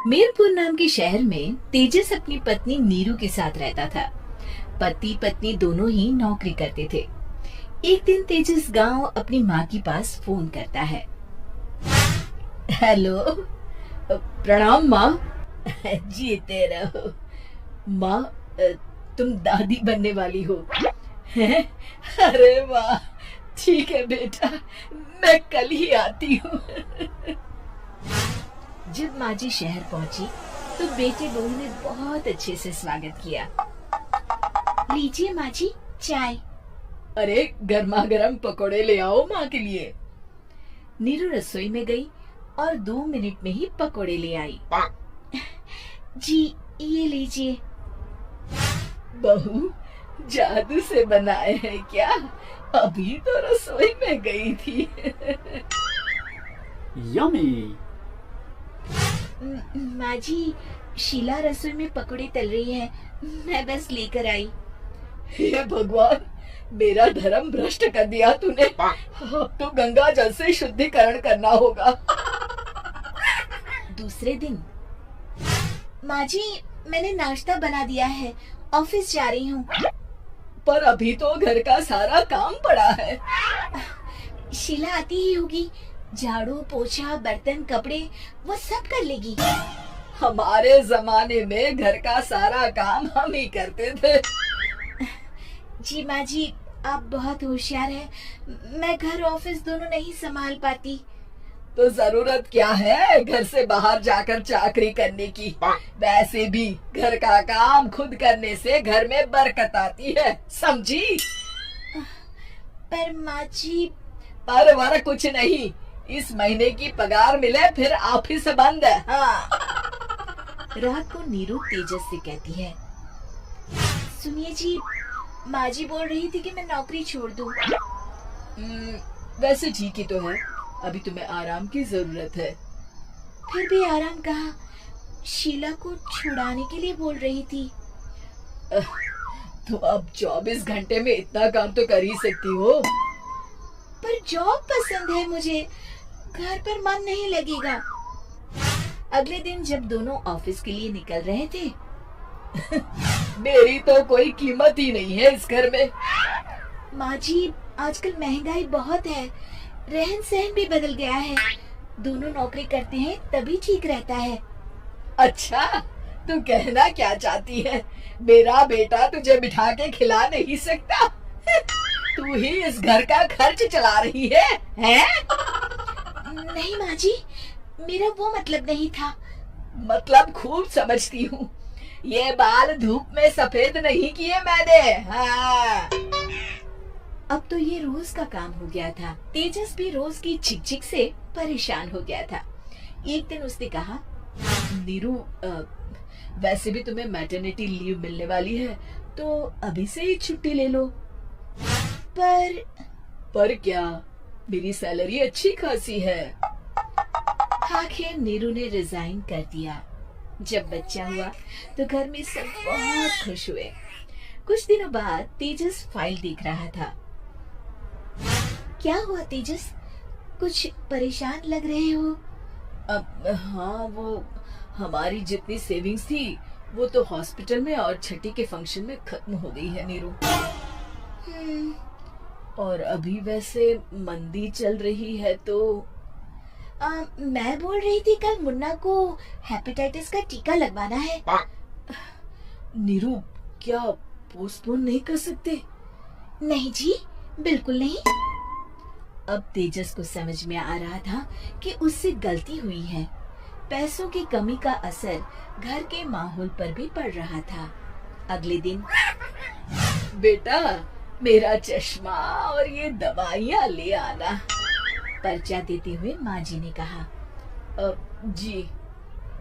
मीरपुर नाम के शहर में तेजस अपनी पत्नी नीरू के साथ रहता था। पति पत्नी दोनों ही नौकरी करते थे। एक दिन तेजस गांव अपनी माँ के पास फोन करता है। हेलो, प्रणाम माँ। जीते रहो माँ, तुम दादी बनने वाली हो हैं? अरे वाह, ठीक है बेटा, मैं कल ही आती हूँ। जब माँ जी शहर पहुंची तो बेटे बहू ने बहुत अच्छे से स्वागत किया। लीजिए माँ जी चाय। अरे गर्मा गर्म पकोड़े ले आओ माँ के लिए। नीरू रसोई में गई और 2 मिनट में ही पकोड़े ले आई। जी ये लीजिए। बहू जादू से बनाए हैं क्या? अभी तो रसोई में गई थी। यम्मी। माँ जी, शीला रसोई में पकोड़े तल रही है, मैं बस लेकर आई। हे भगवान, मेरा धर्म भ्रष्ट कर दिया तूने। अब तो गंगा जल से शुद्धिकरण करना होगा। दूसरे दिन, माँ जी मैंने नाश्ता बना दिया है, ऑफिस जा रही हूँ। पर अभी तो घर का सारा काम पड़ा है। शीला आती ही होगी, झाड़ू पोछा बर्तन कपड़े वो सब कर लेगी। हमारे जमाने में घर का सारा काम हम ही करते थे। जी माँ जी, आप बहुत होशियार हैं, मैं घर ऑफिस दोनों नहीं संभाल पाती। तो जरूरत क्या है घर से बाहर जाकर चाकरी करने की? वैसे भी घर का काम खुद करने से घर में बरकत आती है, समझी? पर माँ जी। पर वर कुछ नहीं, इस महीने की पगार मिले फिर ऑफिस बंद है। हाँ। रात को नीरू तेजस से कहती है, सुनिए जी, माँ जी बोल रही थी कि मैं नौकरी छोड़ दूं। वैसे ठीक ही तो है, अभी तुम्हें आराम की जरूरत है। फिर भी आराम कहाँ, शीला को छुड़ाने के लिए बोल रही थी। तो अब 24 घंटे में इतना काम तो कर ही सकती हो। पर जॉब पसंद है मुझे, घर पर मन नहीं लगेगा। अगले दिन जब दोनों ऑफिस के लिए निकल रहे थे, मेरी तो कोई कीमत ही नहीं है इस घर में। माँ जी, आजकल महंगाई बहुत है, रहन सहन भी बदल गया है, दोनों नौकरी करते हैं तभी ठीक रहता है। अच्छा, तू कहना क्या चाहती है? मेरा बेटा तुझे बिठा के खिला नहीं सकता? तू ही इस घर का खर्च चला रही है, हैं? नहीं माँ जी, मेरा वो मतलब नहीं था। मतलब खूब समझती हूँ, ये बाल धूप में सफेद नहीं किए मैंने। हाँ। अब तो ये रोज का काम हो गया था। तेजस भी रोज की चिक-चिक से परेशान हो गया था। एक दिन उसने कहा, नीरू, वैसे भी तुम्हें मैटरनिटी लीव मिलने वाली है, तो अभी से ही छुट्टी ले लो। पर क्या, मेरी सैलरी अच्छी खासी है। आखिर नीरू ने रिजाइन कर दिया। जब बच्चा हुआ तो घर में सब बहुत खुश हुए। कुछ दिनों बाद तेजस फाइल देख रहा था। क्या हुआ तेजस, कुछ परेशान लग रहे हो? अब हाँ, वो हमारी जितनी सेविंग्स थी वो तो हॉस्पिटल में और छठी के फंक्शन में खत्म हो गई है नीरू। और अभी वैसे मंदी चल रही है तो मैं बोल रही थी कल मुन्ना को हेपेटाइटिस का टीका लगवाना है। नीरू, क्या पोस्टपोन नहीं कर सकते? नहीं जी, बिल्कुल नहीं। अब तेजस को समझ में आ रहा था कि उससे गलती हुई है। पैसों की कमी का असर घर के माहौल पर भी पड़ रहा था। अगले दिन, बेटा मेरा चश्मा और ये दवाइयाँ ले आना, पर्चा देते हुए माँ जी ने कहा। जी।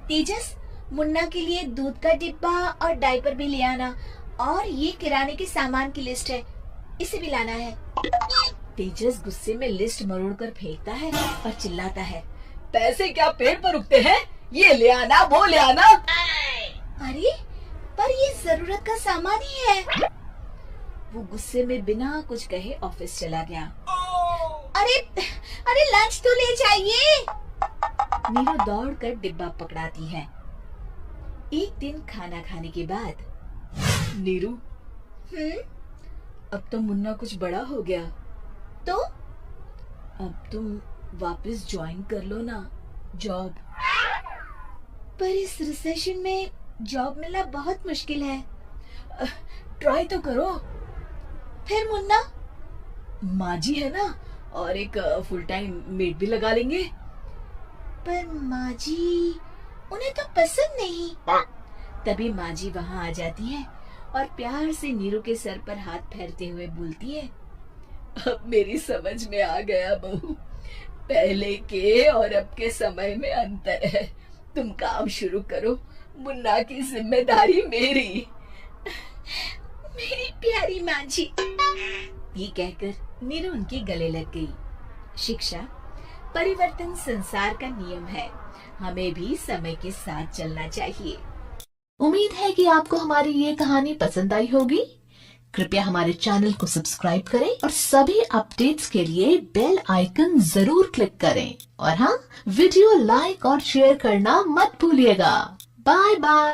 तेजस, मुन्ना के लिए दूध का डिब्बा और डायपर भी ले आना, और ये किराने के सामान की लिस्ट है, इसे भी लाना है। तेजस गुस्से में लिस्ट मरोड़कर फेंकता है और चिल्लाता है, पैसे क्या पेड़ पर उगते हैं? ये ले आना, वो ले आना। अरे पर ये जरूरत का सामान ही है। वो गुस्से में बिना कुछ कहे ऑफिस चला गया। अरे अरे लंच तो ले जाइए। नीरू दौड़कर डिब्बा पकड़ाती है। एक दिन खाना खाने के बाद, नीरू, अब तो मुन्ना कुछ बड़ा हो गया, तो अब तुम वापस ज्वाइन कर लो ना जॉब। पर इस रिसेशन में जॉब मिलना बहुत मुश्किल है। ट्राई तो करो। फिर मुन्ना, माँ जी है ना, और एक फुल टाइम मेड भी लगा लेंगे। पर माँ जी, उन्हें तो पसंद नहीं। तभी माँ जी वहाँ आ जाती है और प्यार से नीरू के सर पर हाथ फेरते हुए बोलती है, अब मेरी समझ में आ गया बहू, पहले के और अब के समय में अंतर है। तुम काम शुरू करो, मुन्ना की जिम्मेदारी मेरी। मेरी प्यारी माँ जी, ये कहकर नीरू उनके गले लग गई। शिक्षा, परिवर्तन संसार का नियम है, हमें भी समय के साथ चलना चाहिए। उम्मीद है कि आपको हमारी ये कहानी पसंद आई होगी। कृपया हमारे चैनल को सब्सक्राइब करें और सभी अपडेट्स के लिए बेल आइकन जरूर क्लिक करें। और हाँ, वीडियो लाइक और शेयर करना मत भूलिएगा। Bye bye.